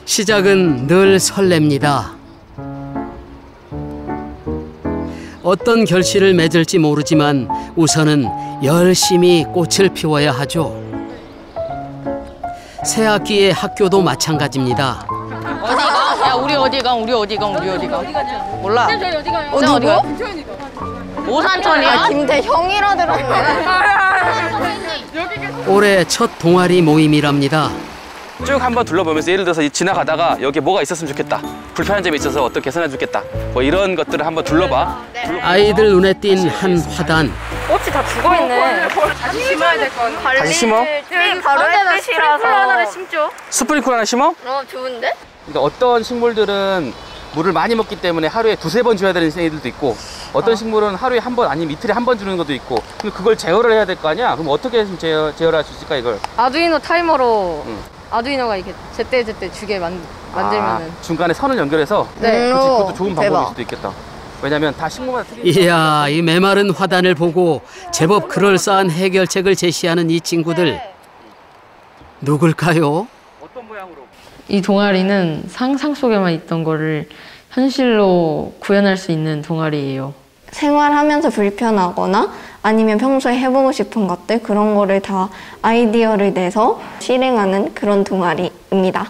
시작은 늘 설렙니다. 어떤 결실을 맺을지 모르지만 우선은 열심히 꽃을 피워야 하죠. 새 학기의 학교도 마찬가지입니다. 어디가? 야, 우리 어디가? 우리 어디가? 우리 어디가? 몰라. 쌤 저희 어디가요? 어디가? 김초연이도. 오산천이야? 아, 김대형이라 들었네. 올해 첫 동아리 모임이랍니다. 쭉 한번 둘러보면서 예를 들어서 지나가다가 여기 뭐가 있었으면 좋겠다. 불편한 점이 있어서 어떻게 개선해 주겠다. 뭐 이런 것들을 한번 둘러봐. 아이들 눈에 띈 한 화단. 꽃이 다 죽어있네. 다시 심어야 될 거. 다시 심어? 바로 햇빛이라서. 하나를 심죠. 스프링클 하나 심어? 좋은데? 그러니까 어떤 식물들은 물을 많이 먹기 때문에 하루에 두세 번 줘야 되는 애들도 있고 어떤 식물은 하루에 한 번 아니면 이틀에 한 번 주는 것도 있고 그걸 제어를 해야 될 거 아니야? 그럼 어떻게 했으면 제어를 할 수 있을까 이걸? 아두이노 타이머로 응. 아두이노가 이렇게 제때 주게 만들면은 중간에 선을 연결해서 네. 그렇지, 그것도 좋은 방법일 대박. 수도 있겠다. 왜냐면 다 식물마다 틀리니까. 이야, 이 메마른 화단을 보고 제법 그럴싸한 해결책을 제시하는 이 친구들. 누굴까요? 어떤 모양으로? 이 동아리는 상상 속에만 있던 거를 현실로 구현할 수 있는 동아리예요. 생활하면서 불편하거나 아니면 평소에 해보고 싶은 것들 그런 거를 다 아이디어를 내서 실행하는 그런 동아리입니다.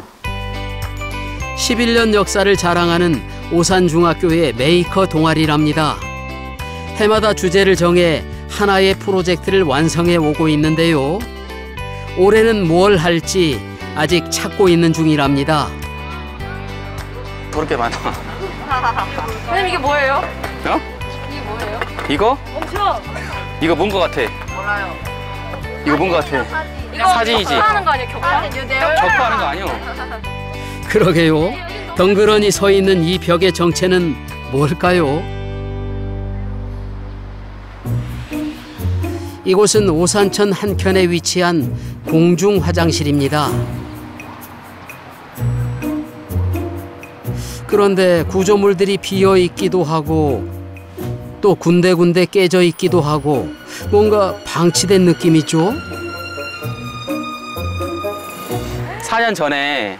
11년 역사를 자랑하는 오산중학교의 메이커 동아리랍니다. 해마다 주제를 정해 하나의 프로젝트를 완성해 오고 있는데요. 올해는 뭘 할지 아직 찾고 있는 중이랍니다. 그렇게 많아. 선생님 이게 뭐예요? 어? 이게 뭐예요? 이거? 멈춰! 이거 뭔 거 같아? 몰라요. 이거 뭔 거 같아? 이거 사진이지? 격파하는 거 아니에요? 격파? 격파하는 거 아니오? 그러게요. 덩그러니 서 있는 이 벽의 정체는 뭘까요? 이곳은 오산천 한켠에 위치한 공중 화장실입니다. 그런데 구조물들이 비어 있기도 하고 또 군데군데 깨져 있기도 하고 뭔가 방치된 느낌이죠? 4년 전에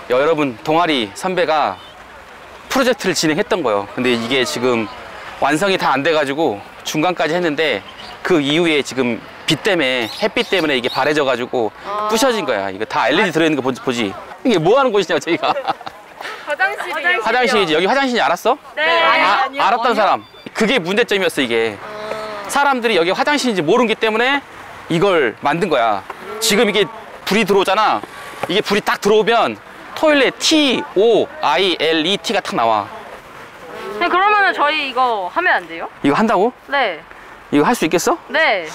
여러분 동아리 선배가 프로젝트를 진행했던 거예요. 근데 이게 지금 완성이 다 안 돼가지고 중간까지 했는데 그 이후에 지금 빛 때문에 햇빛 때문에 이게 바래져가지고 부셔진 거야. 이거 다 LED 들어있는 거 보지? 이게 뭐 하는 곳이냐고 저희가. 화장실이요. 화장실이지. 여기 화장실이 알았어? 네. 아니요. 알았던 사람. 그게 문제점이었어 이게. 사람들이 여기 화장실인지 모르기 때문에 이걸 만든 거야. 지금 이게 불이 들어오잖아. 이게 불이 딱 들어오면 토일렛 TOILET가 탁 나와. 네, 그러면은 저희 이거 하면 안 돼요? 이거 한다고? 네. 이거 할 수 있겠어? 네.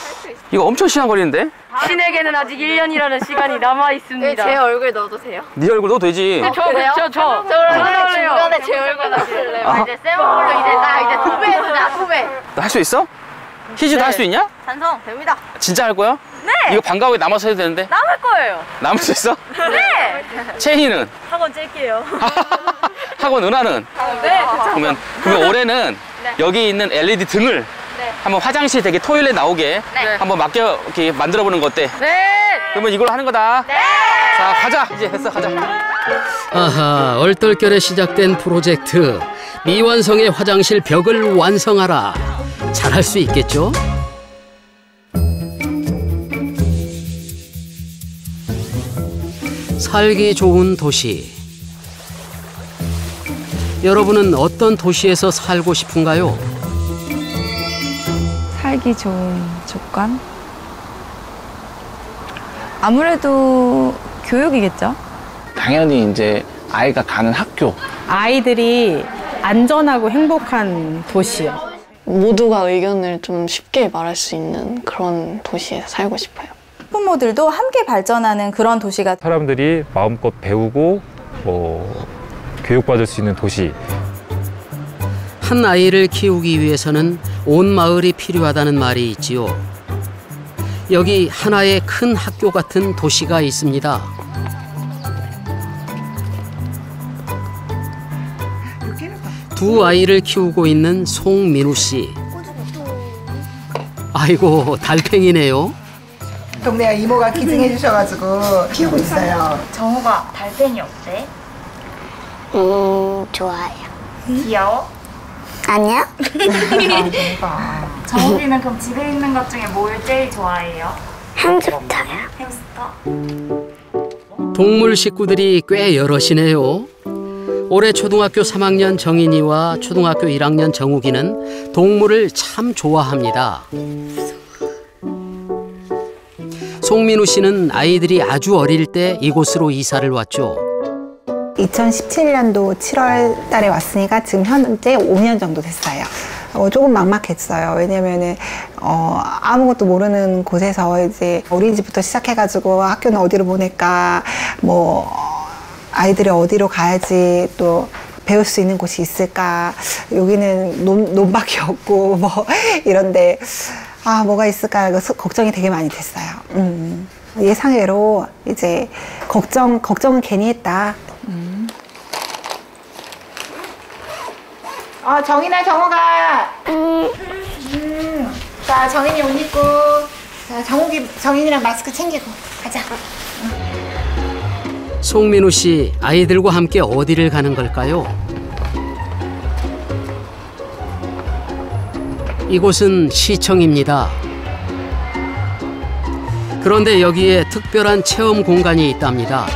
이거 엄청 시간 걸리는데? 신에게는 아직 1년이라는 시간이 남아 있습니다. 제 얼굴 넣어도 돼요? 네 얼굴 넣어도 되지. 저 저랑 중간에 제 얼굴 넣으실래요? 아. 이제 쌤 얼굴로 이제 나 이제 도배해주자 도배. 너 할 수 있어? 희주도 네. 할 수 있냐? 찬성 됩니다. 진짜 할 거야? 네. 이거 방과 후에 남아서 해도 되는데? 남을 거예요. 남을 수 있어? 네. 채희는? 학원 찔게요. 학원 은하는? 네. 그러면 올해는 여기 있는 LED 등을 한번 화장실 되게 토일렛 나오게 한번 맡겨 이렇게 만들어 보는 거 어때? 네. 그러면 이걸로 하는 거다. 네. 자, 가자. 이제 됐어. 가자. 아하, 얼떨결에 시작된 프로젝트. 미완성의 화장실 벽을 완성하라. 잘할 수 있겠죠? 살기 좋은 도시. 여러분은 어떤 도시에서 살고 싶은가요? 살기 좋은 조건? 아무래도 교육이겠죠? 당연히 이제 아이가 가는 학교. 아이들이 안전하고 행복한 도시요. 모두가 의견을 좀 쉽게 말할 수 있는 그런 도시에 살고 싶어요. 학부모들도 함께 발전하는 그런 도시가 사람들이 마음껏 배우고 교육받을 수 있는 도시. 한 아이를 키우기 위해서는 온 마을이 필요하다는 말이 있지요. 여기 하나의 큰 학교 같은 도시가 있습니다. 두 아이를 키우고 있는 송민우 씨. 아이고, 달팽이네요. 동네 이모가 기증해 주셔가지고 키우고 있어요. 정우가 달팽이 어때? 좋아요. 귀여워? 아니요? 정욱이는 그럼 집에 있는 것 중에 뭘 제일 좋아해요? 햄스터요. 햄스터? 동물 식구들이 꽤 여럿이네요. 올해 초등학교 3학년 정인이와 초등학교 1학년 정욱이는 동물을 참 좋아합니다. 송민우 씨는 아이들이 아주 어릴 때 이곳으로 이사를 왔죠. 2017년도 7월 달에 왔으니까 지금 현재 5년 정도 됐어요. 조금 막막했어요. 왜냐면은 아무것도 모르는 곳에서 이제 어린이집부터 시작해가지고 학교는 어디로 보낼까, 뭐 아이들이 어디로 가야지 또 배울 수 있는 곳이 있을까. 여기는 논밖에 없고 뭐 이런데 뭐가 있을까 걱정이 되게 많이 됐어요. 예상외로 이제 걱정은 괜히 했다. 정인아, 정우가. 자, 정인이 옷 입고. 자, 정인이랑 마스크 챙기고 가자. 송민우 씨, 아이들과 함께 어디를 가는 걸까요? 이곳은 시청입니다. 그런데 여기에 특별한 체험 공간이 있답니다.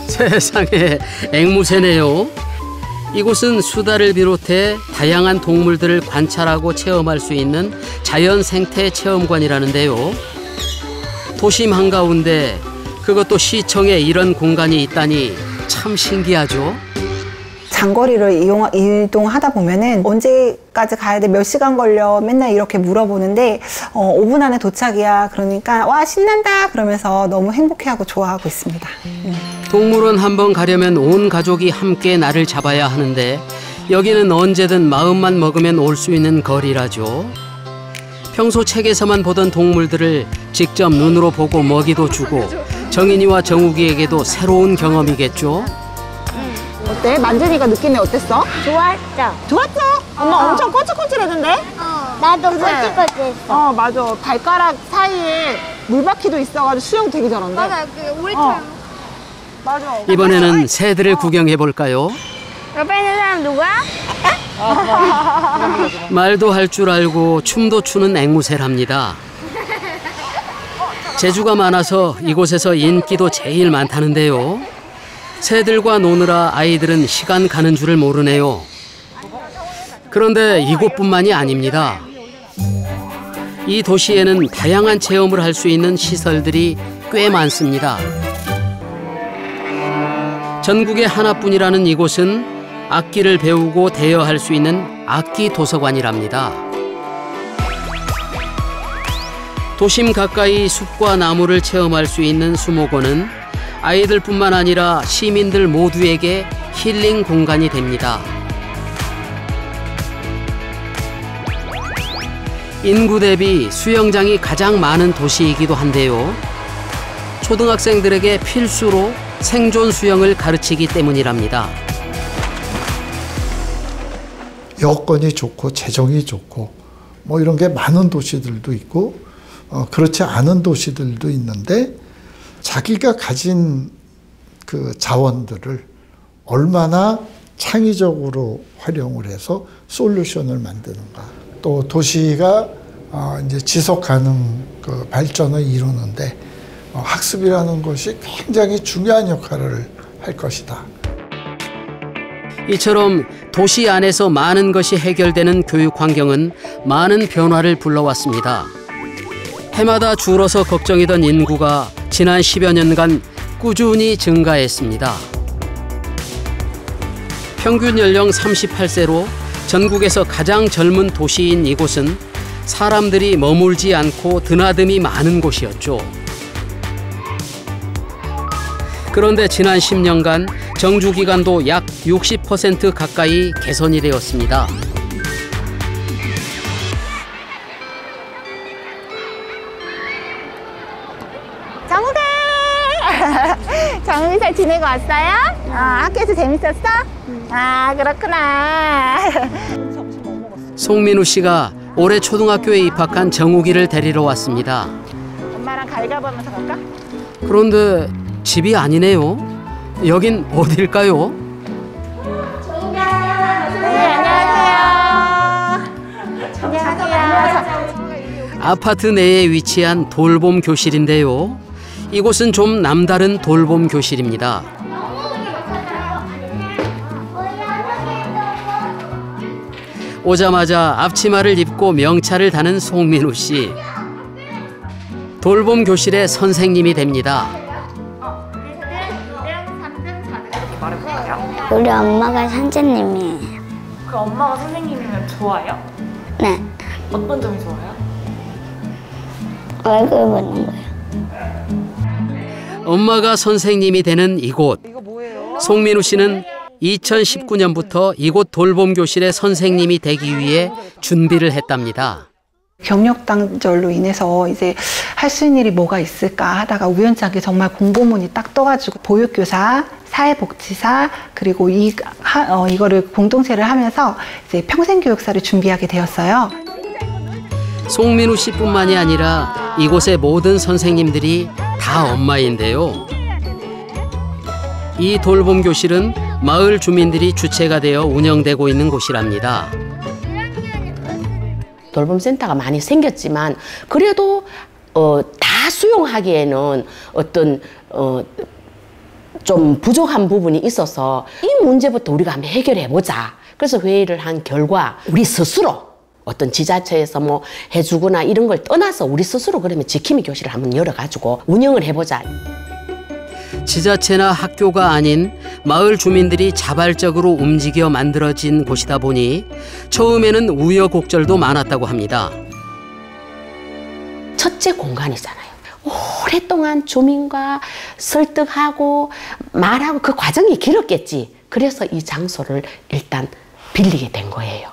세상에, 앵무새네요. 이곳은 수다를 비롯해 다양한 동물들을 관찰하고 체험할 수 있는 자연생태 체험관이라는데요. 도심 한가운데 그것도 시청에 이런 공간이 있다니 참 신기하죠. 장거리를 이동하다 보면은 언제까지 가야 돼? 몇 시간 걸려? 맨날 이렇게 물어보는데 5분 안에 도착이야. 그러니까 와, 신난다 그러면서 너무 행복해하고 좋아하고 있습니다. 동물원 한번 가려면 온 가족이 함께 날을 잡아야 하는데 여기는 언제든 마음만 먹으면 올 수 있는 거리라죠. 평소 책에서만 보던 동물들을 직접 눈으로 보고 먹이도 주고 정인이와 정욱이에게도 새로운 경험이겠죠. 어때? 만지니까 느낌이 어땠어? 좋았죠? 좋았어? 엄마 엄청 꼬질꼬질했는데? 나도 꼬질꼬질했어. 맞아. 발가락 사이에 물바퀴도 있어가지고 수영 되게 잘한대. 맞아, 그 오리처럼. 맞아. 이번에는 새들을 구경해 볼까요? 옆에 있는 사람 누구야? 말도 할 줄 알고 춤도 추는 앵무새랍니다. 재주가 많아서 이곳에서 인기도 제일 많다는데요. 새들과 노느라 아이들은 시간 가는 줄을 모르네요. 그런데 이곳뿐만이 아닙니다. 이 도시에는 다양한 체험을 할 수 있는 시설들이 꽤 많습니다. 전국에 하나뿐이라는 이곳은 악기를 배우고 대여할 수 있는 악기 도서관이랍니다. 도심 가까이 숲과 나무를 체험할 수 있는 수목원은 아이들뿐만 아니라 시민들 모두에게 힐링 공간이 됩니다. 인구 대비 수영장이 가장 많은 도시이기도 한데요. 초등학생들에게 필수로 생존 수영을 가르치기 때문이랍니다. 여건이 좋고 재정이 좋고 뭐 이런 게 많은 도시들도 있고 그렇지 않은 도시들도 있는데 자기가 가진 그 자원들을 얼마나 창의적으로 활용을 해서 솔루션을 만드는가. 또 도시가 이제 지속 가능 그 발전을 이루는데 학습이라는 것이 굉장히 중요한 역할을 할 것이다. 이처럼 도시 안에서 많은 것이 해결되는 교육 환경은 많은 변화를 불러왔습니다. 해마다 줄어서 걱정이던 인구가 지난 10여 년간 꾸준히 증가했습니다. 평균 연령 38세로 전국에서 가장 젊은 도시인 이곳은 사람들이 머물지 않고 드나듦이 많은 곳이었죠. 그런데 지난 10년간 정주기간도 약 60% 가까이 개선이 되었습니다. 정우가! 정우이 잘 지내고 왔어요? 학교에서 재밌었어? 그렇구나. 송민우 씨가 올해 초등학교에 입학한 정욱이를 데리러 왔습니다. 엄마랑 갈가보면서 갈까? 그런데 집이 아니네요. 여긴 어딜까요? 아파트 내에 위치한 돌봄 교실인데요. 이곳은 좀 남다른 돌봄 교실입니다. 오자마자 앞치마를 입고 명찰을 다는 송민우 씨. 돌봄 교실의 선생님이 됩니다. 우리 엄마가 선생님이에요. 그 엄마가 선생님이면 좋아요? 네. 어떤 점이 좋아요? 얼굴 보는 거예요. 엄마가 선생님이 되는 이곳. 송민우 씨는 2019년부터 이곳 돌봄 교실의 선생님이 되기 위해 준비를 했답니다. 경력 단절로 인해서 이제 할 수 있는 일이 뭐가 있을까 하다가 우연찮게 정말 공고문이 딱 떠가지고 보육교사, 사회복지사 그리고 이거를 공동체를 하면서 이제 평생교육사를 준비하게 되었어요. 송민우 씨뿐만이 아니라 이곳의 모든 선생님들이 다 엄마인데요. 이 돌봄 교실은 마을 주민들이 주체가 되어 운영되고 있는 곳이랍니다. 돌봄센터가 많이 생겼지만 그래도 다 수용하기에는 어떤 좀 부족한 부분이 있어서 이 문제부터 우리가 한번 해결해보자. 그래서 회의를 한 결과 우리 스스로 어떤 지자체에서 뭐 해주거나 이런 걸 떠나서 우리 스스로 그러면 지킴이 교실을 한번 열어가지고 운영을 해보자. 지자체나 학교가 아닌 마을 주민들이 자발적으로 움직여 만들어진 곳이다 보니 처음에는 우여곡절도 많았다고 합니다. 첫째 공간이잖아요. 오랫동안 주민과 설득하고 말하고 그 과정이 길었겠지. 그래서 이 장소를 일단 빌리게 된 거예요.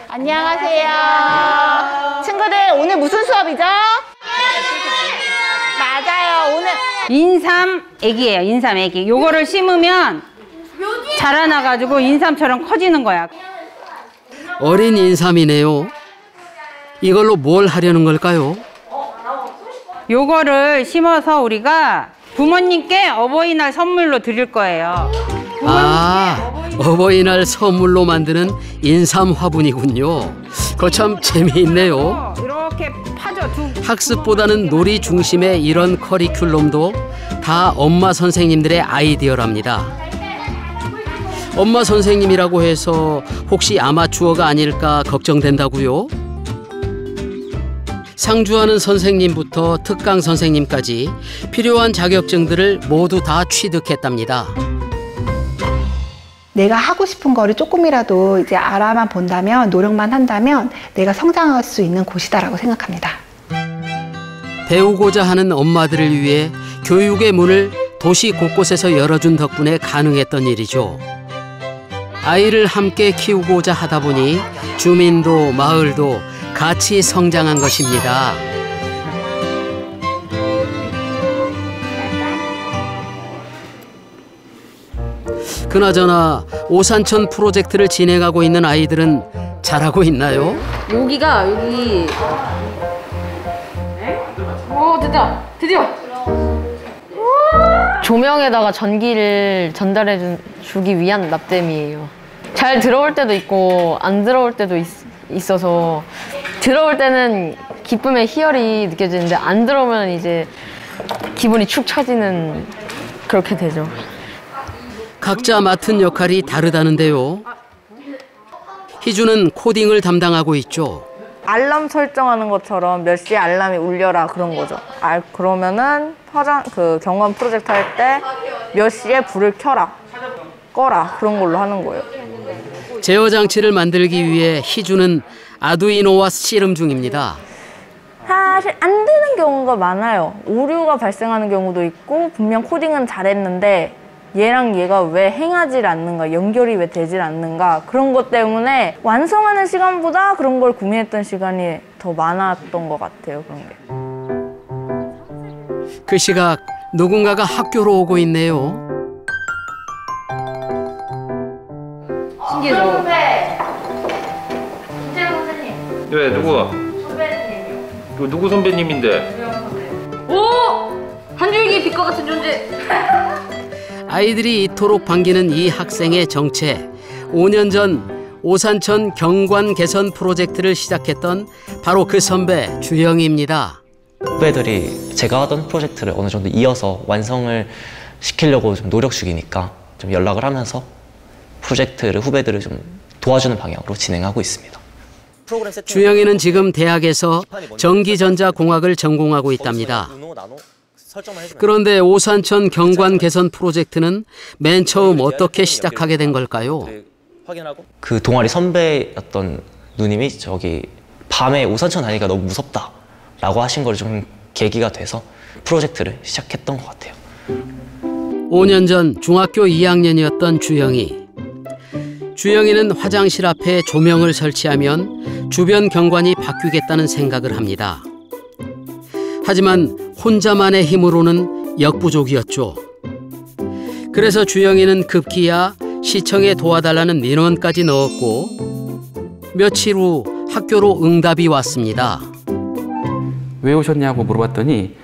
안녕하세요. 친구들 오늘 무슨 수업이죠? 맞아요. 오늘 인삼 애기예요. 인삼 애기. 요거를 심으면 자라나가지고 인삼처럼 커지는 거야. 어린 인삼이네요. 이걸로 뭘 하려는 걸까요? 요거를 심어서 우리가 부모님께 어버이날 선물로 드릴 거예요. 아, 어버이날 선물로 만드는 인삼 화분이군요. 그거 참 재미있네요. 이렇게 파져. 학습보다는 놀이 중심의 이런 커리큘럼도 다 엄마 선생님들의 아이디어랍니다. 엄마 선생님이라고 해서 혹시 아마추어가 아닐까 걱정된다고요? 상주하는 선생님부터 특강 선생님까지 필요한 자격증들을 모두 다 취득했답니다. 내가 하고 싶은 거를 조금이라도 이제 알아만 본다면, 노력만 한다면 내가 성장할 수 있는 곳이다라고 생각합니다. 배우고자 하는 엄마들을 위해 교육의 문을 도시 곳곳에서 열어준 덕분에 가능했던 일이죠. 아이를 함께 키우고자 하다 보니 주민도 마을도 같이 성장한 것입니다. 그나저나 오산천 프로젝트를 진행하고 있는 아이들은 잘하고 있나요? 여기가 여기. 오, 됐다. 드디어. 조명에다가 전기를 전달해 주기 위한 납땜이에요. 잘 들어올 때도 있고 안 들어올 때도 있어서 들어올 때는 기쁨의 희열이 느껴지는데 안 들어오면 이제 기분이 축 처지는 그렇게 되죠. 각자 맡은 역할이 다르다는데요. 희주는 코딩을 담당하고 있죠. 알람 설정하는 것처럼 몇 시에 알람이 울려라 그런 거죠. 그러면은 경관 프로젝트 할 때 몇 시에 불을 켜라, 꺼라 그런 걸로 하는 거예요. 제어 장치를 만들기 위해 희주는 아두이노와 씨름 중입니다. 사실 안 되는 경우가 많아요. 오류가 발생하는 경우도 있고 분명 코딩은 잘했는데 얘랑 얘가 왜 행하지 않는가, 연결이 왜 되질 않는가 그런 것 때문에 완성하는 시간보다 그런 걸 고민했던 시간이 더 많았던 것 같아요. 그런 게. 그 시각 누군가가 학교로 오고 있네요. 신기해져. 선배. 김태현 선생님. 왜 누구? 선배님이요. 이거 누구 선배님인데? 오! 한줄기 빛과 같은 존재. 아이들이 이토록 반기는 이 학생의 정체. 5년 전 오산천 경관 개선 프로젝트를 시작했던 바로 그 선배 주영입니다. 후배들이 제가 하던 프로젝트를 어느 정도 이어서 완성을 시키려고 좀 노력 중이니까 좀 연락을 하면서 프로젝트를 후배들을 좀 도와주는 방향으로 진행하고 있습니다. 주영이는 지금 대학에서 전기전자공학을 전공하고 있답니다. 그런데 오산천 경관 개선 프로젝트는 맨 처음 어떻게 시작하게 된 걸까요? 그 동아리 선배였던 누님이 저기 밤에 오산천 다니기가 너무 무섭다 라고 하신 걸 좀 계기가 돼서 프로젝트를 시작했던 것 같아요. 5년 전 중학교 2학년이었던 주영이. 주영이는 화장실 앞에 조명을 설치하면 주변 경관이 바뀌겠다는 생각을 합니다. 하지만 혼자만의 힘으로는 역부족이었죠. 그래서 주영이는 급기야 시청에 도와달라는 민원까지 넣었고 며칠 후 학교로 응답이 왔습니다. 왜 오셨냐고 물어봤더니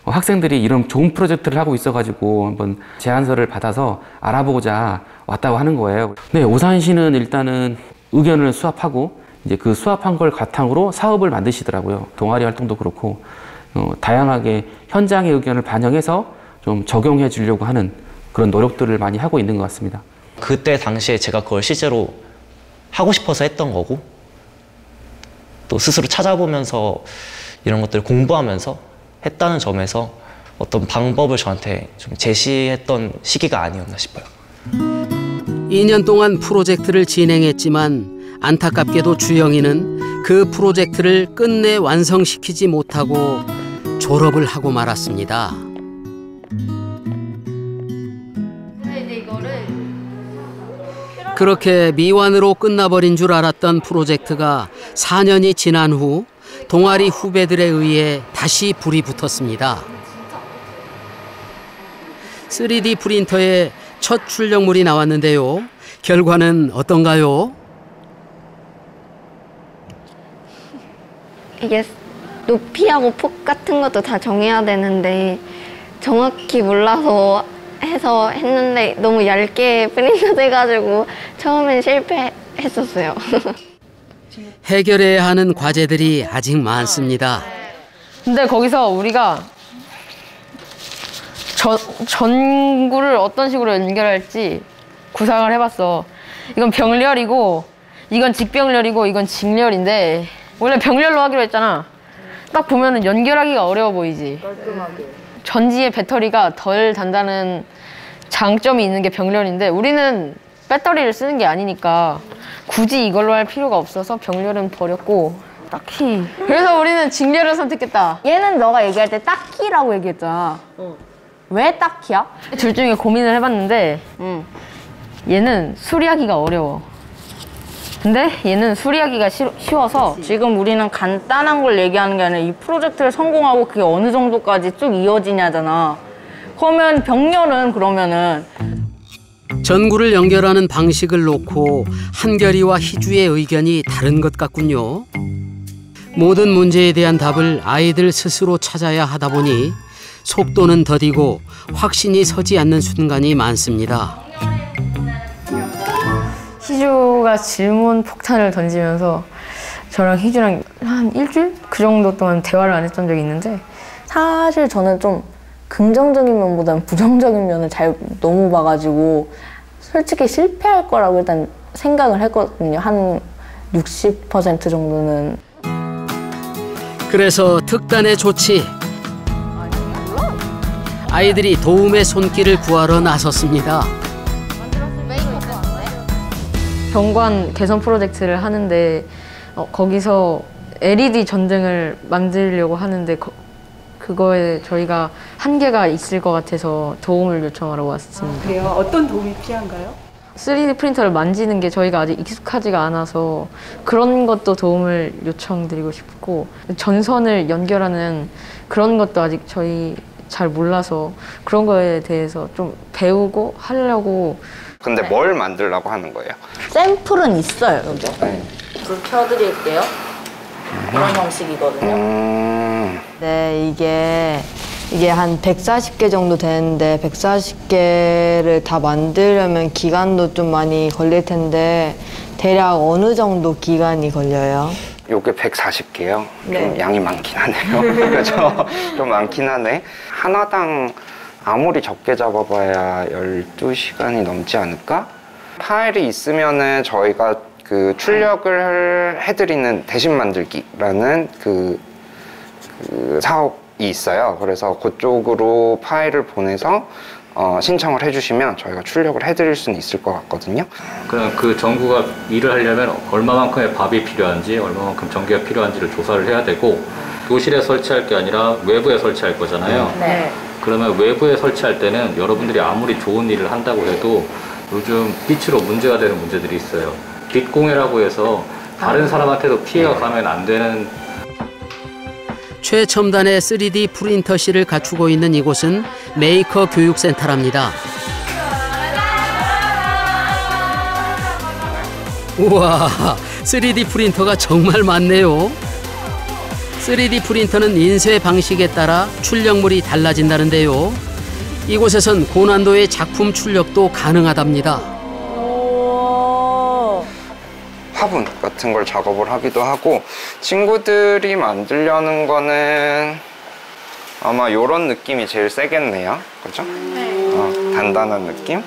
학생들이 이런 좋은 프로젝트를 하고 있어가지고 한번 제안서를 받아서 알아보고자 왔다고 하는 거예요. 네, 오산시는 일단은 의견을 수합하고 이제 그 수합한 걸 바탕으로 사업을 만드시더라고요. 동아리 활동도 그렇고 다양하게 현장의 의견을 반영해서 좀 적용해 주려고 하는 그런 노력들을 많이 하고 있는 것 같습니다. 그때 당시에 제가 그걸 실제로 하고 싶어서 했던 거고 또 스스로 찾아보면서 이런 것들을 공부하면서 했다는 점에서 어떤 방법을 저한테 좀 제시했던 시기가 아니었나 싶어요. 2년 동안 프로젝트를 진행했지만 안타깝게도 주영이는 그 프로젝트를 끝내 완성시키지 못하고 졸업을 하고 말았습니다. 그렇게 미완으로 끝나버린 줄 알았던 프로젝트가 4년이 지난 후 동아리 후배들에 의해 다시 불이 붙었습니다. 3D 프린터에 첫 출력물이 나왔는데요. 결과는 어떤가요? 이게 높이하고 폭 같은 것도 다 정해야 되는데 정확히 몰라서 해서 했는데 너무 얇게 프린터 돼가지고 처음엔 실패했었어요. 해결해야 하는 과제들이 아직 많습니다. 근데 거기서 우리가 전구를 어떤 식으로 연결할지 구상을 해봤어. 이건 병렬이고 이건 직병렬이고 이건 직렬인데 원래 병렬로 하기로 했잖아. 딱 보면은 연결하기가 어려워 보이지. 전지의 배터리가 덜 단다는 장점이 있는 게 병렬인데 우리는 배터리를 쓰는 게 아니니까 굳이 이걸로 할 필요가 없어서 병렬은 버렸고 딱히 그래서 우리는 직렬을 선택했다. 얘는 너가 얘기할 때 딱히라고 얘기했잖아. 왜 딱히야? 둘 중에 고민을 해봤는데 얘는 수리하기가 어려워. 근데 얘는 수리하기가 쉬워서 지금 우리는 간단한 걸 얘기하는 게 아니라 이 프로젝트를 성공하고 그게 어느 정도까지 쭉 이어지냐잖아. 그러면 병렬은 그러면은 전구를 연결하는 방식을 놓고 한결이와 희주의 의견이 다른 것 같군요. 모든 문제에 대한 답을 아이들 스스로 찾아야 하다 보니 속도는 더디고 확신이 서지 않는 순간이 많습니다. 희주가 질문 폭탄을 던지면서 저랑 희주랑 한 일주일? 그 정도 동안 대화를 안 했던 적이 있는데 사실 저는 좀 긍정적인 면보다는 부정적인 면을 잘 너무 봐가지고 솔직히 실패할 거라고 일단 생각을 했거든요. 한 60% 정도는. 그래서 특단의 조치. 아이들이 도움의 손길을 구하러 나섰습니다. 경관 개선 프로젝트를 하는데 거기서 LED 전등을 만들려고 하는데 그거에 저희가 한계가 있을 것 같아서 도움을 요청하러 왔습니다. 그래요? 어떤 도움이 필요한가요? 3D 프린터를 만지는 게 저희가 아직 익숙하지가 않아서 그런 것도 도움을 요청드리고 싶고 전선을 연결하는 그런 것도 아직 저희 잘 몰라서 그런 거에 대해서 좀 배우고 하려고 근데 뭘 만들려고 하는 거예요? 샘플은 있어요, 여기. 불 켜드릴게요. 이런 형식이거든요. 네, 이게 한 140개 정도 되는데 140개를 다 만들려면 기간도 좀 많이 걸릴 텐데 대략 어느 정도 기간이 걸려요? 요게 140개요? 네. 좀 양이 많긴 하네요. 그렇죠? 좀 많긴 하네. 하나당 아무리 적게 잡아봐야 12시간이 넘지 않을까? 파일이 있으면은 저희가 그 출력을 해드리는 대신 만들기라는 그 사업이 있어요. 그래서 그쪽으로 파일을 보내서 신청을 해주시면 저희가 출력을 해드릴 수는 있을 것 같거든요. 그럼 그 전구가 일을 하려면 얼마만큼의 밥이 필요한지, 얼마만큼 전기가 필요한지를 조사를 해야 되고, 교실에 설치할 게 아니라 외부에 설치할 거잖아요. 네. 그러면 외부에 설치할 때는 여러분들이 아무리 좋은 일을 한다고 해도 요즘 빛으로 문제가 되는 문제들이 있어요. 빛공해라고 해서 다른 사람한테도 피해가 가면 안 되는. 최첨단의 3D 프린터실을 갖추고 있는 이곳은 메이커 교육센터랍니다. 우와, 3D 프린터가 정말 많네요. 3D 프린터는 인쇄 방식에 따라 출력물이 달라진다는데요. 이곳에선 고난도의 작품 출력도 가능하답니다. 화분 같은 걸 작업을 하기도 하고, 친구들이 만들려는 거는 아마 이런 느낌이 제일 세겠네요. 그죠? 단단한 느낌?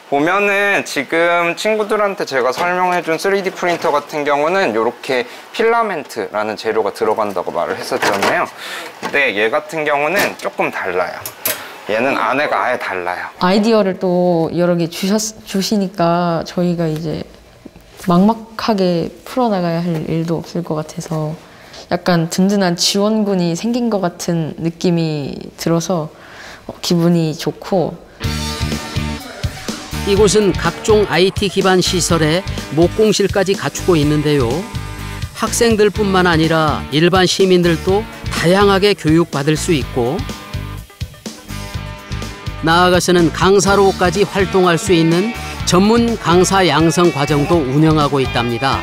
보면은 지금 친구들한테 제가 설명해준 3D 프린터 같은 경우는 이렇게 필라멘트라는 재료가 들어간다고 말을 했었잖아요. 근데 얘 같은 경우는 조금 달라요. 얘는 안에가 아예 달라요. 아이디어를 또 여러 개 주시니까 저희가 이제 막막하게 풀어나가야 할 일도 없을 것 같아서 약간 든든한 지원군이 생긴 것 같은 느낌이 들어서 기분이 좋고, 이곳은 각종 IT 기반 시설에 목공실까지 갖추고 있는데요. 학생들뿐만 아니라 일반 시민들도 다양하게 교육받을 수 있고, 나아가서는 강사로까지 활동할 수 있는 전문 강사 양성 과정도 운영하고 있답니다.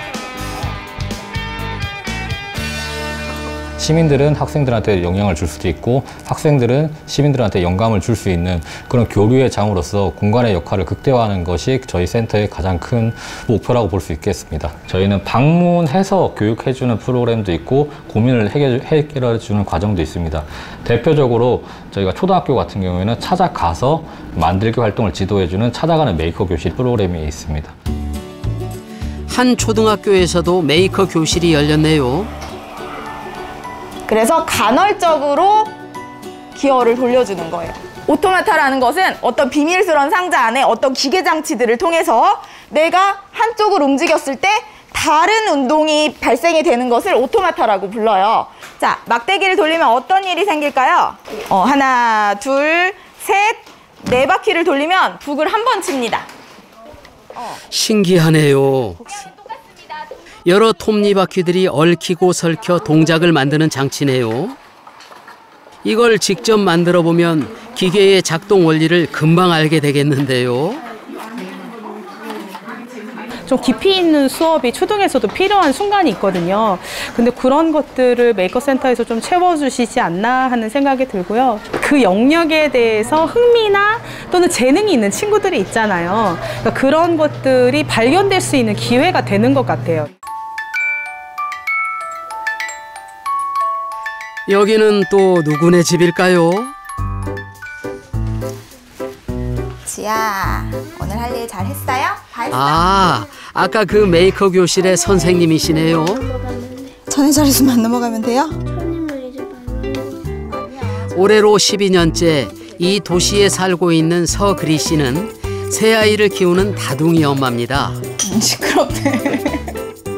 시민들은 학생들한테 영향을 줄 수도 있고, 학생들은 시민들한테 영감을 줄 수 있는 그런 교류의 장으로서 공간의 역할을 극대화하는 것이 저희 센터의 가장 큰 목표라고 볼 수 있겠습니다. 저희는 방문해서 교육해주는 프로그램도 있고, 고민을 해결해주는 과정도 있습니다. 대표적으로 저희가 초등학교 같은 경우에는 찾아가서 만들기 활동을 지도해주는 찾아가는 메이커 교실 프로그램이 있습니다. 한 초등학교에서도 메이커 교실이 열렸네요. 그래서 간헐적으로 기어를 돌려주는 거예요. 오토마타라는 것은 어떤 비밀스러운 상자 안에 어떤 기계 장치들을 통해서 내가 한쪽을 움직였을 때 다른 운동이 발생이 되는 것을 오토마타라고 불러요. 자, 막대기를 돌리면 어떤 일이 생길까요? 하나, 둘, 셋, 네 바퀴를 돌리면 북을 한 번 칩니다. 신기하네요. 여러 톱니바퀴들이 얽히고 설켜 동작을 만드는 장치네요. 이걸 직접 만들어 보면 기계의 작동 원리를 금방 알게 되겠는데요. 좀 깊이 있는 수업이 초등에서도 필요한 순간이 있거든요. 근데 그런 것들을 메이커센터에서 좀 채워주시지 않나 하는 생각이 들고요. 그 영역에 대해서 흥미나 또는 재능이 있는 친구들이 있잖아요. 그러니까 그런 것들이 발견될 수 있는 기회가 되는 것 같아요. 여기는 또 누구네 집일까요? 지아, 오늘 할 일 잘했어요? 다 했어? 아, 아까 그 메이커 교실의 선생님이시네요. 전에 자리수만 넘어가면 돼요? 올해로 12년째 이 도시에 살고 있는 서그리 씨는 새 아이를 키우는 다둥이 엄마입니다. 시끄럽네.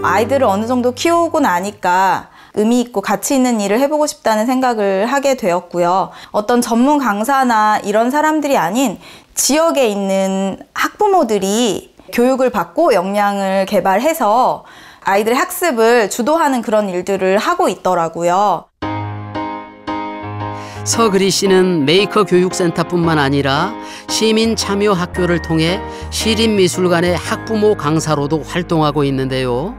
아이들을 어느 정도 키우고 나니까 의미 있고 가치 있는 일을 해보고 싶다는 생각을 하게 되었고요. 어떤 전문 강사나 이런 사람들이 아닌 지역에 있는 학부모들이 교육을 받고 역량을 개발해서 아이들의 학습을 주도하는 그런 일들을 하고 있더라고요. 서그리 씨는 메이커 교육센터뿐만 아니라 시민 참여 학교를 통해 시립미술관의 학부모 강사로도 활동하고 있는데요.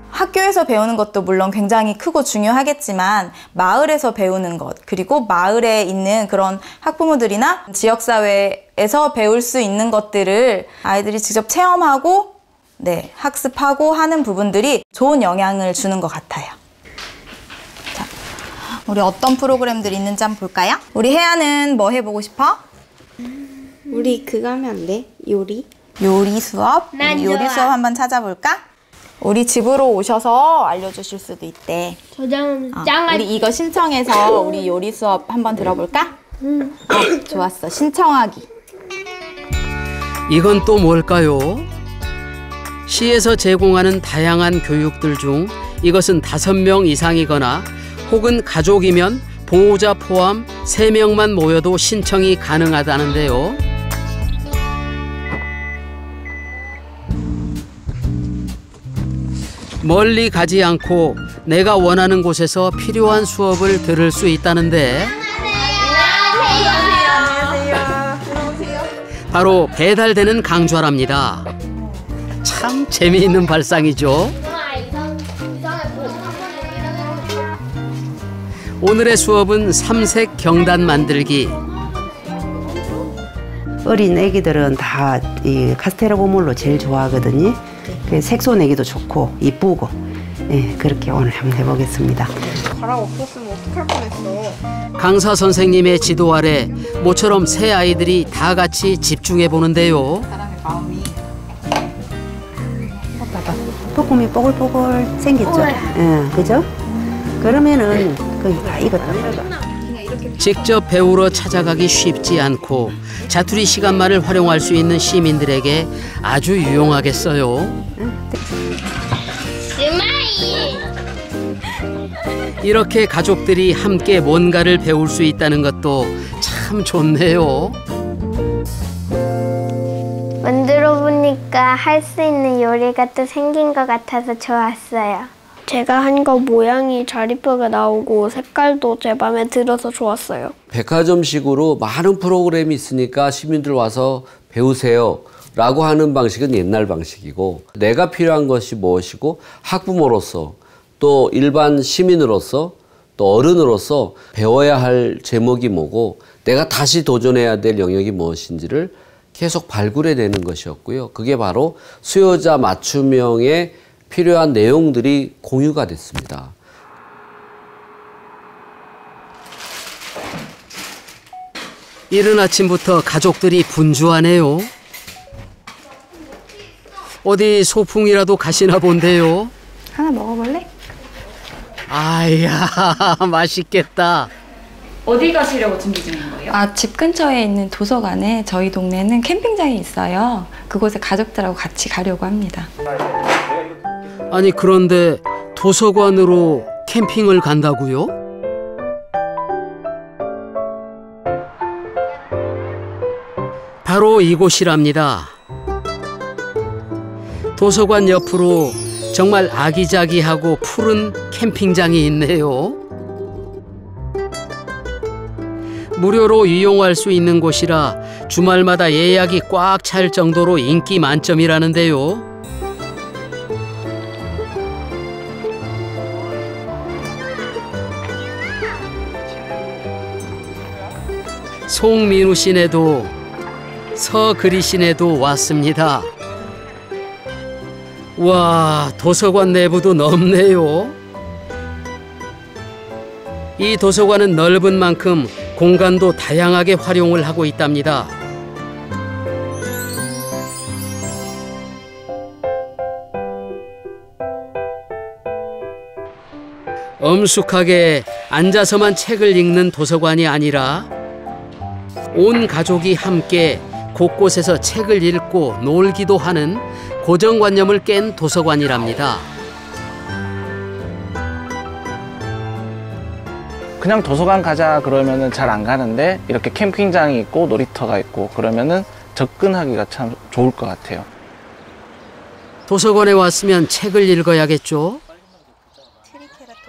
학교에서 배우는 것도 물론 굉장히 크고 중요하겠지만 마을에서 배우는 것, 그리고 마을에 있는 그런 학부모들이나 지역사회에서 배울 수 있는 것들을 아이들이 직접 체험하고 학습하고 하는 부분들이 좋은 영향을 주는 것 같아요. 자, 우리 어떤 프로그램들이 있는지 한번 볼까요? 우리 혜아는 뭐 해보고 싶어? 우리 그거 하면 안 돼? 요리? 요리 수업? 우리 요리 수업 한번 찾아볼까? 우리 집으로 오셔서 알려주실 수도 있대. 우리 이거 신청해서 우리 요리 수업 한번 들어볼까? 좋았어. 신청하기. 이건 또 뭘까요? 시에서 제공하는 다양한 교육들 중 이것은 5명 이상이거나 혹은 가족이면 보호자 포함 3명만 모여도 신청이 가능하다는데요. 멀리 가지 않고 내가 원하는 곳에서 필요한 수업을 들을 수 있다는데 바로 배달되는 강좌랍니다. 참 재미있는 발상이죠. 오늘의 수업은 삼색 경단 만들기. 어린 애기들은 다 이 카스테라 고물로 제일 좋아하거든요. 색소 내기도 좋고 이쁘고 그렇게 오늘 한번 해보겠습니다. 가락 없었으면 어떡할 뻔했어. 강사 선생님의 지도 아래 모처럼 새 아이들이 다 같이 집중해 보는데요. 볶음이 뽀글뽀글 생겼죠? 그죠? 그러면은 거의 다 익었답니다. 직접 배우러 찾아가기 쉽지 않고 자투리 시간만을 활용할 수 있는 시민들에게 아주 유용하겠어요. 이렇게 가족들이 함께 뭔가를 배울 수 있다는 것도 참 좋네요. 만들어 보니까 할 수 있는 요리가 또 생긴 것 같아서 좋았어요. 제가 한 거 모양이 잘 이쁘게 나오고 색깔도 제 마음에 들어서 좋았어요. 백화점식으로 많은 프로그램이 있으니까 시민들 와서 배우세요 라고 하는 방식은 옛날 방식이고, 내가 필요한 것이 무엇이고 학부모로서 또 일반 시민으로서 또 어른으로서 배워야 할 제목이 뭐고 내가 다시 도전해야 될 영역이 무엇인지를 계속 발굴해내는 것이었고요. 그게 바로 수요자 맞춤형의 필요한 내용들이 공유가 됐습니다. 이른 아침부터 가족들이 분주하네요. 어디 소풍이라도 가시나 본데요. 하나 먹어볼래? 아이야, 맛있겠다. 어디 가시려고 준비 중인 거예요? 집 근처에 있는 도서관에 저희 동네는 캠핑장이 있어요. 그곳에 가족들하고 같이 가려고 합니다. 아니 그런데 도서관으로 캠핑을 간다고요? 바로 이곳이랍니다. 도서관 옆으로 정말 아기자기하고 푸른 캠핑장이 있네요. 무료로 이용할 수 있는 곳이라 주말마다 예약이 꽉 찰 정도로 인기 만점이라는데요. 송민우 씨네도 서그리 씨네도 왔습니다. 와, 도서관 내부도 넓네요. 이 도서관은 넓은 만큼 공간도 다양하게 활용을 하고 있답니다. 엄숙하게 앉아서만 책을 읽는 도서관이 아니라 온 가족이 함께 곳곳에서 책을 읽고 놀기도 하는 고정관념을 깬 도서관이랍니다. 그냥 도서관 가자 그러면은 잘 안 가는데 이렇게 캠핑장이 있고 놀이터가 있고 그러면은 접근하기가 참 좋을 것 같아요. 도서관에 왔으면 책을 읽어야겠죠.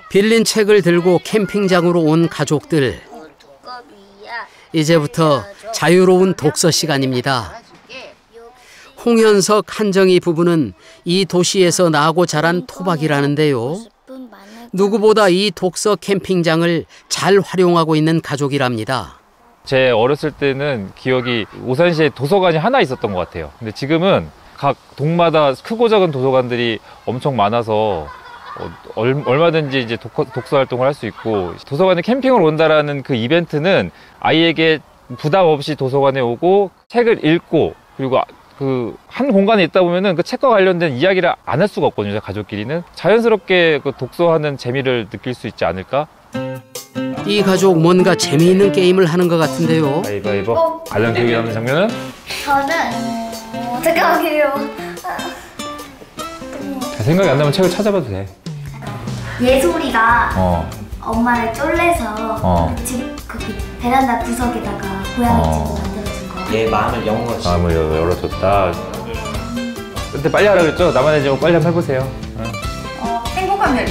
빌린 책을 들고 캠핑장으로 온 가족들. 이제부터 자유로운 독서 시간입니다. 홍현석, 한정희 부부는 이 도시에서 나고 자란 토박이라는데요. 누구보다 이 독서 캠핑장을 잘 활용하고 있는 가족이랍니다. 제 어렸을 때는 기억이 오산시에 도서관이 하나 있었던 것 같아요. 근데 지금은 각 동마다 크고 작은 도서관들이 엄청 많아서 얼마든지 이제 독서 활동을 할 수 있고, 도서관에 캠핑을 온다라는 그 이벤트는 아이에게 부담 없이 도서관에 오고 책을 읽고, 그리고 그 한 공간에 있다 보면은 그 책과 관련된 이야기를 안 할 수가 없거든요. 가족끼리는 자연스럽게 그 독서하는 재미를 느낄 수 있지 않을까? 이 가족 뭔가 재미있는 게임을 하는 것 같은데요. 가위바위보. 가장 기억에 남는 장면은? 저는 잠깐만요. 생각이 안 나면 책을 찾아봐도 돼. 예솔이가 엄마를 쫄래서 집 거기 베란다 구석에다가 고양이 집을 만들어준 거. 얘 마음을 연 거지. 마음을 열어줬다. 근데 빨리 하라 그랬죠? 나만의 제목 빨리 한번 해보세요. 행복한 요리.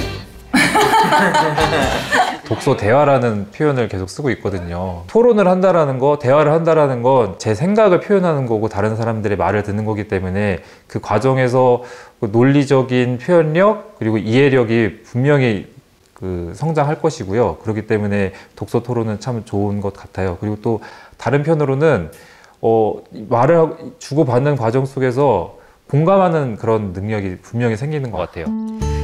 독서 대화라는 표현을 계속 쓰고 있거든요. 토론을 한다라는 거, 대화를 한다라는 건 제 생각을 표현하는 거고 다른 사람들의 말을 듣는 거기 때문에 그 과정에서 논리적인 표현력 그리고 이해력이 분명히 성장할 것이고요. 그렇기 때문에 독서 토론은 참 좋은 것 같아요. 그리고 또 다른 편으로는 말을 주고받는 과정 속에서 공감하는 그런 능력이 분명히 생기는 것 같아요.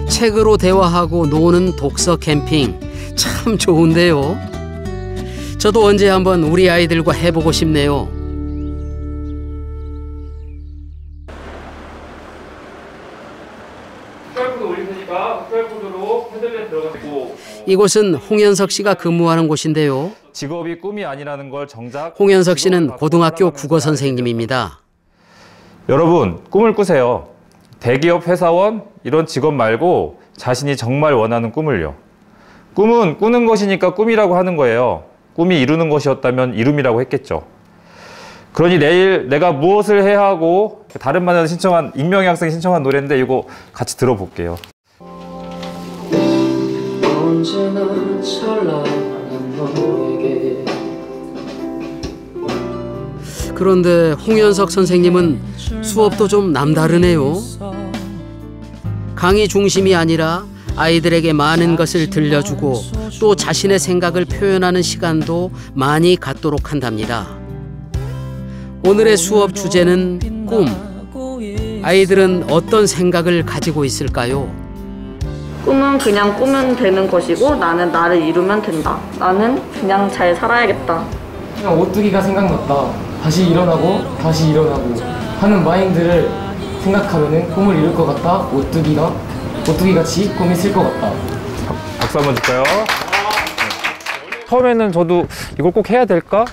책으로 대화하고 노는 독서 캠핑 참 좋은데요. 저도 언제 한번 우리 아이들과 해보고 싶네요. 이곳은 홍현석 씨가 근무하는 곳인데요. 직업이 꿈이 아니라는 걸 정작 홍현석 씨는 고등학교 국어 선생님입니다. 여러분, 꿈을 꾸세요. 대기업 회사원 이런 직업 말고 자신이 정말 원하는 꿈을요. 꿈은 꾸는 것이니까 꿈이라고 하는 거예요. 꿈이 이루는 것이었다면 이룸이라고 했겠죠. 그러니 내일 내가 무엇을 해야 하고 다른 반에서 신청한 익명의 학생이 신청한 노래인데 이거 같이 들어볼게요. 언제나 찬란한 너에게. 그런데 홍현석 선생님은 수업도 좀 남다르네요. 강의 중심이 아니라 아이들에게 많은 것을 들려주고 또 자신의 생각을 표현하는 시간도 많이 갖도록 한답니다. 오늘의 수업 주제는 꿈. 아이들은 어떤 생각을 가지고 있을까요? 꿈은 그냥 꾸면 되는 것이고 나는 나를 이루면 된다. 나는 그냥 잘 살아야겠다. 그냥 오뚜기가 생각났다. 다시 일어나고 다시 일어나고 하는 마인드를 생각하면은 꿈을 이룰 것 같다. 오뚜기같이 꿈이 쓸 것 같다. 박수 한번 줄까요? 처음에는 저도 이걸 꼭 해야 될까?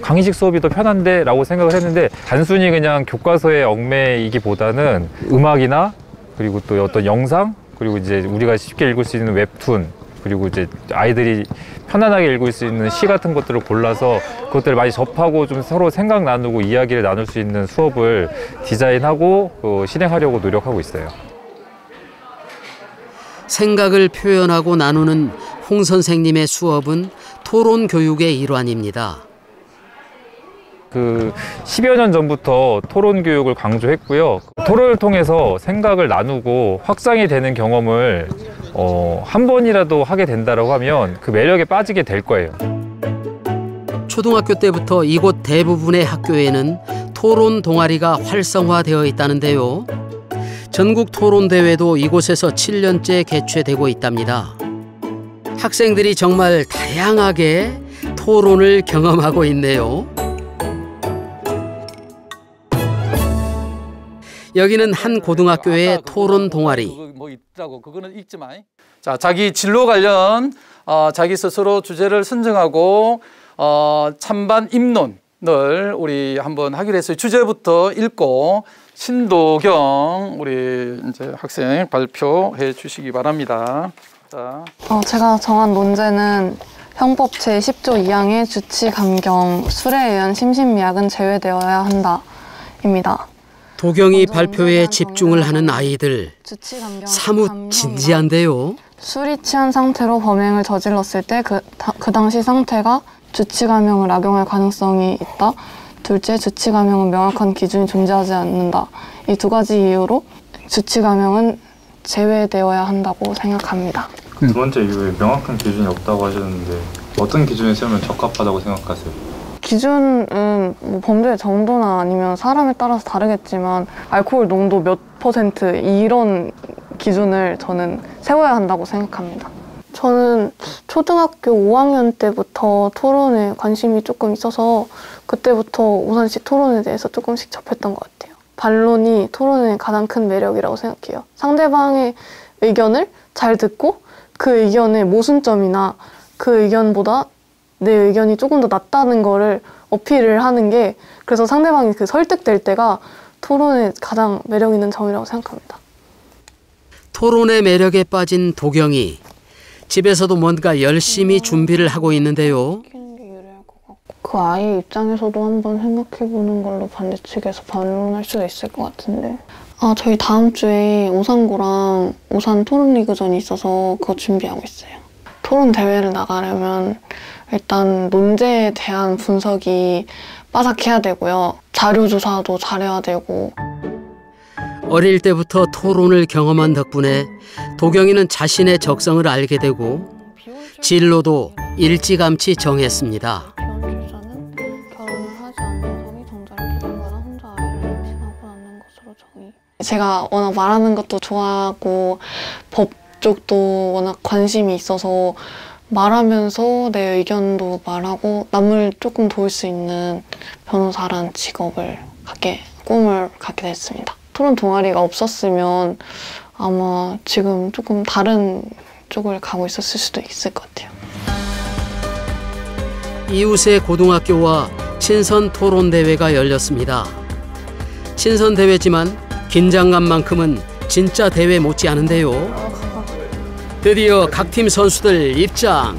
강의식 수업이 더 편한데? 라고 생각을 했는데 단순히 그냥 교과서의 얽매이기보다는 음악이나 그리고 또 어떤 영상 그리고 이제 우리가 쉽게 읽을 수 있는 웹툰 그리고 이제 아이들이 편안하게 읽을 수 있는 시 같은 것들을 골라서 그것들을 많이 접하고 좀 서로 생각 나누고 이야기를 나눌 수 있는 수업을 디자인하고 실행하려고 노력하고 있어요. 생각을 표현하고 나누는 홍 선생님의 수업은 토론 교육의 일환입니다. 10여 년 전부터 토론 교육을 강조했고요. 토론을 통해서 생각을 나누고 확장이 되는 경험을 한 번이라도 하게 된다고 하면 그 매력에 빠지게 될 거예요. 초등학교 때부터 이곳 대부분의 학교에는 토론 동아리가 활성화되어 있다는데요. 전국 토론 대회도 이곳에서 7년째 개최되고 있답니다. 학생들이 정말 다양하게 토론을 경험하고 있네요. 여기는 한 고등학교의 토론 동아리. 뭐 있다고 그거는 읽지 마. 자, 자기 진로 관련 자기 스스로 주제를 선정하고 찬반 입론을 우리 한번 하기로 했어요. 주제부터 읽고 신도경 우리 이제 학생 발표해 주시기 바랍니다. 자. 제가 정한 논제는 형법 제10조 2항의 주치, 감경, 술에 의한 심신미약은 제외되어야 한다입니다. 도경이 발표에 집중을 하는 아이들, 사뭇 진지한데요. 술이 취한 상태로 범행을 저질렀을 때 그 당시 상태가 주치 감형을 악용할 가능성이 있다. 둘째, 주치 감형은 명확한 기준이 존재하지 않는다. 이 두 가지 이유로 주치 감형은 제외되어야 한다고 생각합니다. 두 번째 이유에 명확한 기준이 없다고 하셨는데 어떤 기준을 세우면 적합하다고 생각하세요? 기준은 뭐 범죄의 정도나 아니면 사람에 따라서 다르겠지만 알코올 농도 몇 퍼센트 이런 기준을 저는 세워야 한다고 생각합니다. 저는 초등학교 5학년 때부터 토론에 관심이 조금 있어서 그때부터 오산시 토론에 대해서 조금씩 접했던 것 같아요. 반론이 토론의 가장 큰 매력이라고 생각해요. 상대방의 의견을 잘 듣고 그 의견의 모순점이나 그 의견보다 내 의견이 조금 더 낫다는 거를 어필을 하는 게 그래서 상대방이 그 설득될 때가 토론의 가장 매력 있는 점이라고 생각합니다. 토론의 매력에 빠진 도경이 집에서도 뭔가 열심히 준비를 하고 있는데요. 그 아이 입장에서도 한번 생각해보는 걸로 반대측에서 반론할 수도 있을 것 같은데. 저희 다음 주에 오산고랑 오산 토론 리그전이 있어서 그거 준비하고 있어요. 토론 대회를 나가려면 일단 논제에 대한 분석이 빠삭해야 되고요. 자료 조사도 잘해야 되고. 어릴 때부터 토론을 경험한 덕분에 도경이는 자신의 적성을 알게 되고 진로도 일찌감치 정했습니다. 제가 워낙 말하는 것도 좋아하고 법 쪽도 워낙 관심이 있어서 말하면서 내 의견도 말하고 남을 조금 도울 수 있는 변호사란 직업을 꿈을 갖게 됐습니다. 토론 동아리가 없었으면 아마 지금 조금 다른 쪽을 가고 있었을 수도 있을 것 같아요. 이웃의 고등학교와 친선 토론 대회가 열렸습니다. 친선 대회지만 긴장감만큼은 진짜 대회 못지않은데요. 드디어 각 팀 선수들 입장.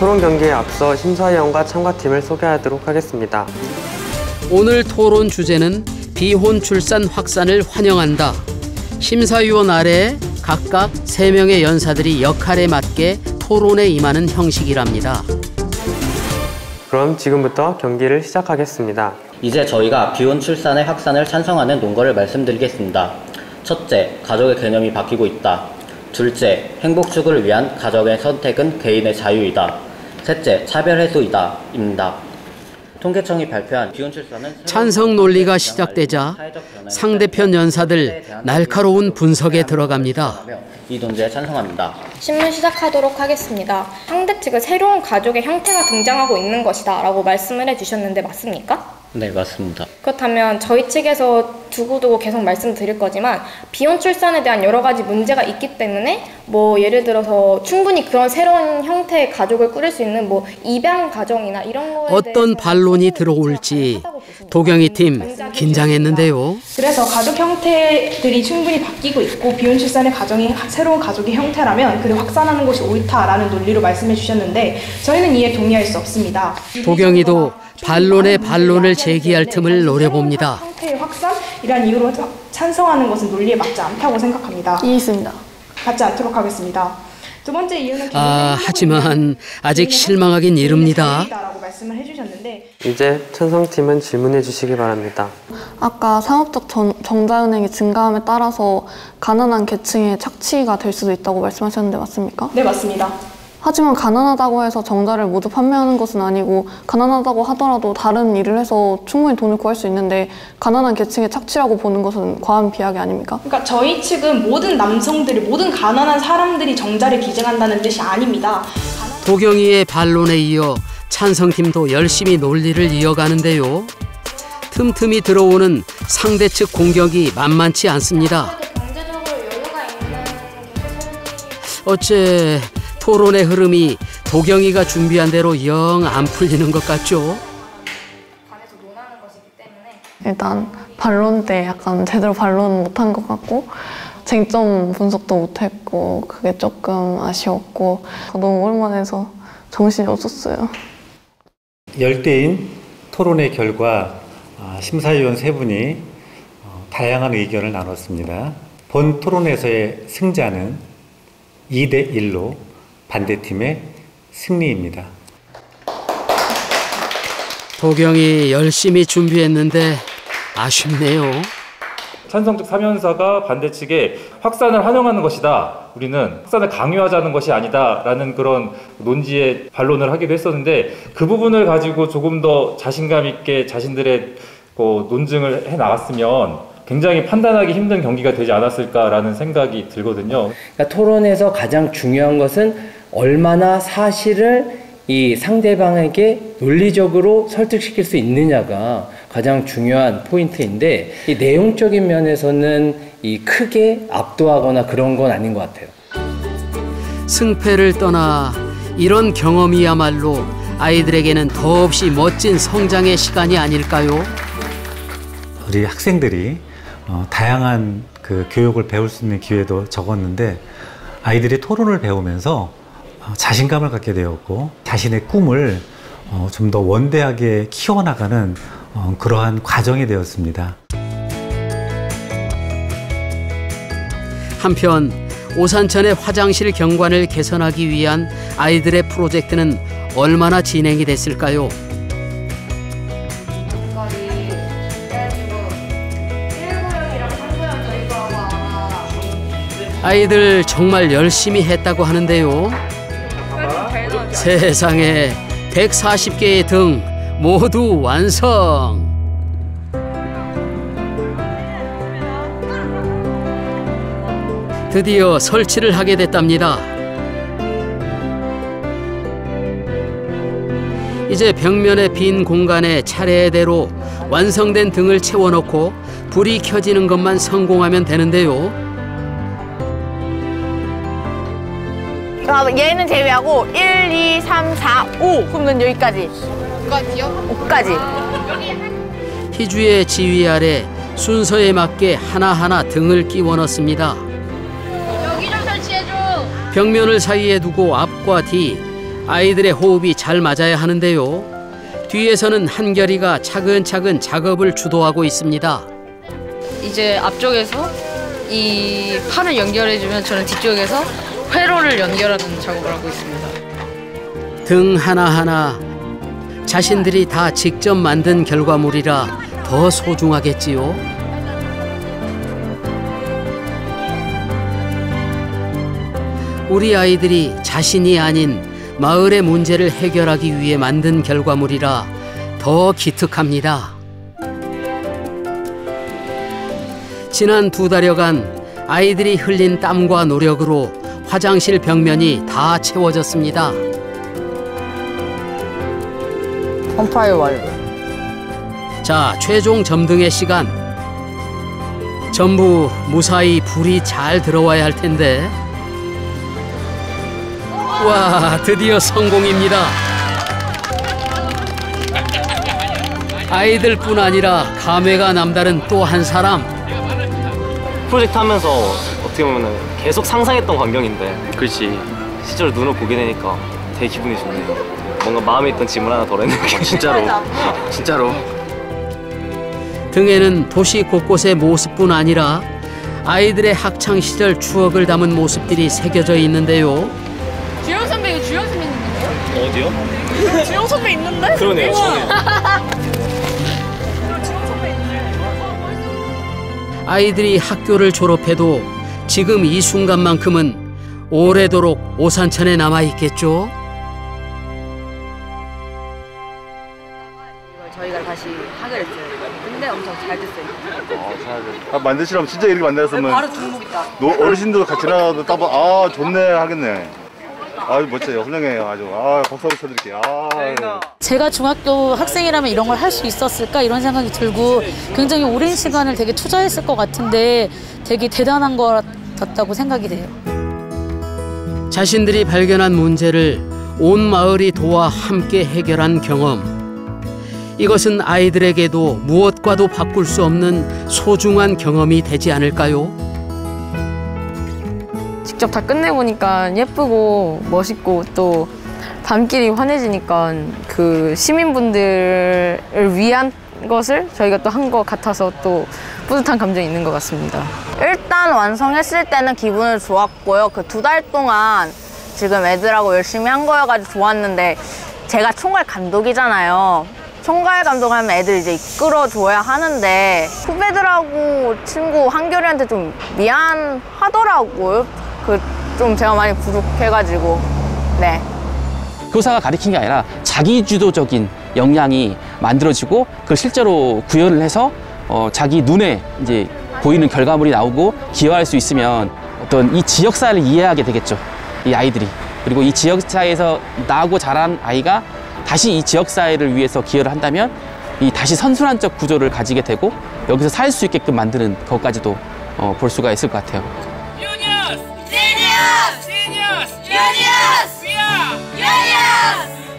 토론 경기에 앞서 심사위원과 참가팀을 소개하도록 하겠습니다. 오늘 토론 주제는 비혼 출산 확산을 환영한다. 심사위원 아래 각각 3명의 연사들이 역할에 맞게 토론에 임하는 형식이랍니다. 그럼 지금부터 경기를 시작하겠습니다. 이제 저희가 비혼 출산의 확산을 찬성하는 논거를 말씀드리겠습니다. 첫째, 가족의 개념이 바뀌고 있다. 둘째, 행복 추구를 위한 가정의 선택은 개인의 자유이다. 셋째, 차별 해소이다. 입니다. 통계청이 발표한 비혼 출산은 찬성 논리가 시작되자 상대편 연사들 날카로운 분석에 들어갑니다. 이 논제에 찬성합니다. 신문 시작하도록 하겠습니다. 상대 측은 새로운 가족의 형태가 등장하고 있는 것이다 라고 말씀을 해주셨는데 맞습니까? 네, 맞습니다. 그렇다면 저희 측에서 두고두고 계속 말씀드릴 거지만 비혼 출산에 대한 여러 가지 문제가 있기 때문에 예를 들어서 충분히 그런 새로운 형태의 가족을 꾸릴 수 있는 입양 가정이나 이런 거에 어떤 반론이 들어올지 도경이 팀 긴장했는데요. 그래서 가족 형태들이 충분히 바뀌고 있고 비혼 반출산의 가정이 새로운 가족의 형태라면 그를 확산하는 것이 옳다라는 논리로 말씀해 주셨는데 저희는 이에 동의할 수 없습니다. 도경이도 반론에 반론을 제기할 틈을 노려봅니다. 형태의 확산이란 이유로 찬성하는 것은 논리에 맞지 않다고 생각합니다. 이해했습니다. 받지 않도록 하겠습니다. 두 번째 이유는 하지만 아직 실망하긴 이릅니다. 말씀을 해주셨는데 이제 찬성팀은 질문해 주시기 바랍니다. 아까 상업적 정자은행이 증가함에 따라서 가난한 계층의 착취가 될 수도 있다고 말씀하셨는데 맞습니까? 네, 맞습니다. 하지만 가난하다고 해서 정자를 모두 판매하는 것은 아니고 가난하다고 하더라도 다른 일을 해서 충분히 돈을 구할 수 있는데 가난한 계층의 착취라고 보는 것은 과한 비약이 아닙니까? 그러니까 저희 측은 모든 가난한 사람들이 정자를 기증한다는 뜻이 아닙니다. 도경이의 반론에 이어 찬성팀도 열심히 논리를 이어가는데요. 틈틈이 들어오는 상대 측 공격이 만만치 않습니다. 어째 토론의 흐름이 도경이가 준비한 대로 영 안 풀리는 것 같죠? 일단 반론 때 약간 제대로 반론 못한 것 같고 쟁점 분석도 못했고 그게 조금 아쉬웠고 너무 오랜만에 해서 정신이 없었어요. 열대인 토론의 결과 심사위원 3분이 다양한 의견을 나눴습니다. 본 토론에서의 승자는 2대1로 반대팀의 승리입니다. 도경이 열심히 준비했는데 아쉽네요. 찬성 측 3연사가 반대 측에 확산을 환영하는 것이다. 우리는 확산을 강요하자는 것이 아니다라는 그런 논지에 반론을 하기도 했었는데 그 부분을 가지고 조금 더 자신감 있게 자신들의 논증을 해 나갔으면 굉장히 판단하기 힘든 경기가 되지 않았을까라는 생각이 들거든요. 그러니까 토론에서 가장 중요한 것은 얼마나 사실을 이 상대방에게 논리적으로 설득시킬 수 있느냐가 가장 중요한 포인트인데 이 내용적인 면에서는 이 크게 압도하거나 그런 건 아닌 것 같아요. 승패를 떠나 이런 경험이야말로 아이들에게는 더없이 멋진 성장의 시간이 아닐까요? 우리 학생들이 다양한 그 교육을 배울 수 있는 기회도 적었는데 아이들이 토론을 배우면서 자신감을 갖게 되었고 자신의 꿈을 좀 더 원대하게 키워나가는 그러한 과정이 되었습니다. 한편 오산천의 화장실 경관을 개선하기 위한 아이들의 프로젝트는 얼마나 진행이 됐을까요? 아이들 정말 열심히 했다고 하는데요. 세상에 140개의 등 모두 완성! 드디어 설치를 하게 됐답니다. 이제 벽면의 빈 공간에 차례대로 완성된 등을 채워넣고 불이 켜지는 것만 성공하면 되는데요. 얘는 제외하고 1, 2, 3, 4, 5 그러면 여기까지 5까지 희주의 지휘 아래 순서에 맞게 하나하나 등을 끼워 넣습니다. 여기 좀 설치해줘. 벽면을 사이에 두고 앞과 뒤 아이들의 호흡이 잘 맞아야 하는데요. 뒤에서는 한결이가 차근차근 작업을 주도하고 있습니다. 이제 앞쪽에서 이 판을 연결해주면 저는 뒤쪽에서 회로를 연결하는 작업을 하고 있습니다. 등 하나하나 자신들이 다 직접 만든 결과물이라 더 소중하겠지요. 우리 아이들이 자신이 아닌 마을의 문제를 해결하기 위해 만든 결과물이라 더 기특합니다. 지난 2달여간 아이들이 흘린 땀과 노력으로 화장실 벽면이 다 채워졌습니다. 펌파일 완료. 자, 최종 점등의 시간. 전부 무사히 불이 잘 들어와야 할 텐데. 와, 드디어 성공입니다. 아이들뿐 아니라 감회가 남다른 또 한 사람. 프로젝트 하면서 어떻게 보면 계속 상상했던 광경인데 그렇지 실제로 눈을 보게 되니까 되게 기분이 좋네요. 뭔가 마음에 있던 짐을 하나 덜어내는 게 진짜로 진짜로. 등에는 도시 곳곳의 모습뿐 아니라 아이들의 학창 시절 추억을 담은 모습들이 새겨져 있는데요. 주영 선배 이거 주영 선배 있는데요? 어디요? 주영 선배 있는데? 그러네요. 아이들이 학교를 졸업해도 지금 이 순간만큼은 오래도록 오산천에 남아있겠죠? 저희가 다시 하기로 했어요. 근데 엄청 잘 됐어요. 만드시라면 진짜 이렇게 만들었으면 바로 중복 있다. 어르신들 같이 지나가도 딱 아 좋네 하겠네. 아유 멋져요. 훌륭해요. 아주 박수 한번 쳐드릴게요. 제가 중학교 학생이라면 이런 걸 할 수 있었을까 이런 생각이 들고 굉장히 오랜 시간을 되게 투자했을 것 같은데 되게 대단한 것 같다고 생각이 돼요. 자신들이 발견한 문제를 온 마을이 도와 함께 해결한 경험. 이것은 아이들에게도 무엇과도 바꿀 수 없는 소중한 경험이 되지 않을까요? 직접 다 끝내보니까 예쁘고 멋있고 또 밤길이 환해지니까 그 시민분들을 위한 것을 저희가 또 한 것 같아서 또 뿌듯한 감정이 있는 것 같습니다. 일단 완성했을 때는 기분은 좋았고요. 그 2달 동안 지금 애들하고 열심히 한 거여가지고 좋았는데 제가 총괄 감독이잖아요. 총괄 감독하면 애들 이제 이끌어줘야 하는데 후배들하고 친구 한결이한테 좀 미안하더라고요. 좀 제가 많이 부족해가지고. 네. 교사가 가르친 게 아니라 자기 주도적인 역량이 만들어지고 그걸 실제로 구현을 해서 자기 눈에 이제 보이는 결과물이 나오고 기여할 수 있으면 어떤 이 지역사회를 이해하게 되겠죠. 이 아이들이. 그리고 이 지역사회에서 나고 자란 아이가 다시 이 지역사회를 위해서 기여를 한다면 이 다시 선순환적 구조를 가지게 되고 여기서 살 수 있게끔 만드는 것까지도 볼 수가 있을 것 같아요.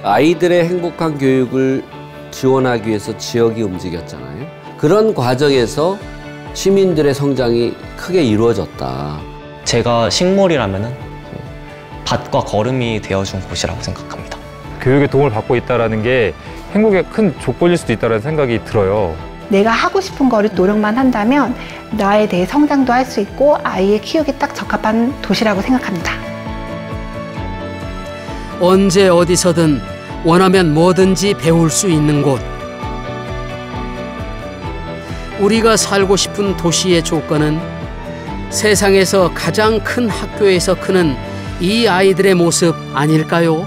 아이들의 행복한 교육을 지원하기 위해서 지역이 움직였잖아요. 그런 과정에서 시민들의 성장이 크게 이루어졌다. 제가 식물이라면은 밭과 거름이 되어준 곳이라고 생각합니다. 교육에 도움을 받고 있다는 게 행복의 큰 조건일 수도 있다는 생각이 들어요. 내가 하고 싶은 거를 노력만 한다면 나에 대해 성장도 할 수 있고 아이의 키우기에 딱 적합한 도시라고 생각합니다. 언제 어디서든 원하면 뭐든지 배울 수 있는 곳. 우리가 살고 싶은 도시의 조건은 세상에서 가장 큰 학교에서 크는 이 아이들의 모습 아닐까요?